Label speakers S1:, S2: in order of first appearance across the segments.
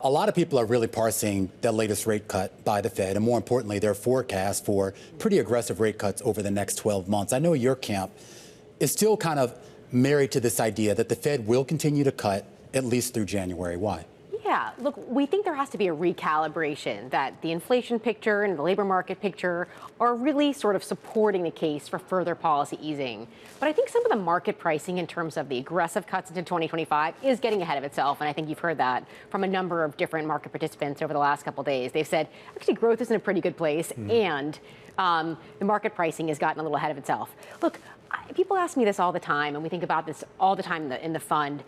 S1: A lot of people are really parsing the latest rate cut by the Fed, and more importantly, their forecast for pretty aggressive rate cuts over the next 12 months. I know your camp is still kind of married to this idea that the Fed will continue to cut at least through January. Why?
S2: Yeah, look, we think there has to be a recalibration, that the inflation picture and the labor market picture are really sort of supporting the case for further policy easing. But I think some of the market pricing in terms of the aggressive cuts into 2025 is getting ahead of itself. And I think you've heard that from a number of different market participants over the last couple of days. They've said, actually, growth is in a pretty good place, and the market pricing has gotten a little ahead of itself. Look, people ask me this all the time, and we think about this all the time in the fund.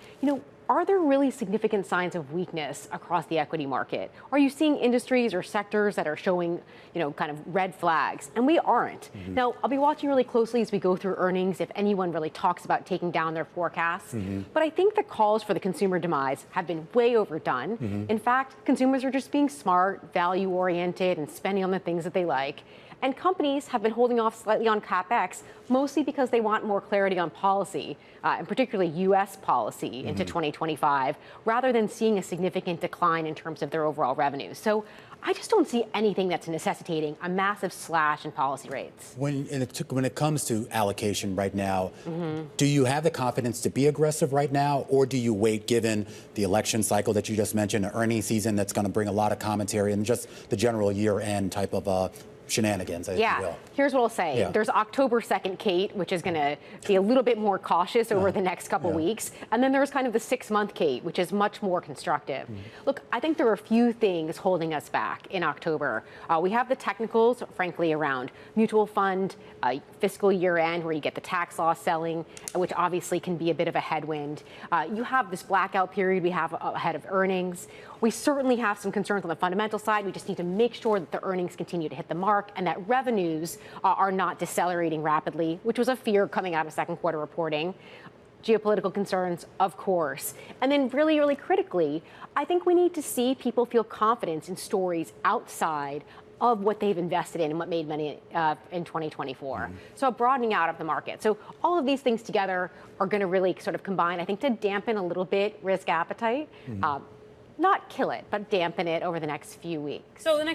S2: Are there really significant signs of weakness across the equity market? Are you seeing industries or sectors that are showing, kind of red flags? And we aren't. Now, I'll be watching really closely as we go through earnings if anyone really talks about taking down their forecasts. But I think the calls for the consumer demise have been way overdone. In fact, consumers are just being smart, value-oriented, and spending on the things that they like. And companies have been holding off slightly on CapEx, mostly because they want more clarity on policy, and particularly U.S. policy into 2025, rather than seeing a significant decline in terms of their overall revenues. So I just don't see anything that's necessitating a massive slash in policy rates.
S1: When it comes to allocation right now, do you have the confidence to be aggressive right now, or do you wait given the election cycle that you just mentioned, the earnings season that's going to bring a lot of commentary and just the general year-end type of shenanigans, if you will?
S2: Here's what I'll say.
S1: Yeah.
S2: There's October 2nd, Kate, which is going to be a little bit more cautious over the next couple weeks. And then there's kind of the 6-month Kate, which is much more constructive. Look, I think there are a few things holding us back in October. We have the technicals, frankly, around mutual fund, fiscal year end, where you get the tax law selling, which obviously can be a bit of a headwind. You have this blackout period we have ahead of earnings. We certainly have some concerns on the fundamental side. We just need to make sure that the earnings continue to hit the mark and that revenues are not decelerating rapidly, which was a fear coming out of second quarter reporting. Geopolitical concerns, of course. And then really, really critically, I think we need to see people feel confidence in stories outside of what they've invested in and what made money in 2024. So a broadening out of the market. So all of these things together are going to really sort of combine, I think, to dampen a little bit risk appetite. Not kill it, but dampen it over the next few weeks.
S3: So the next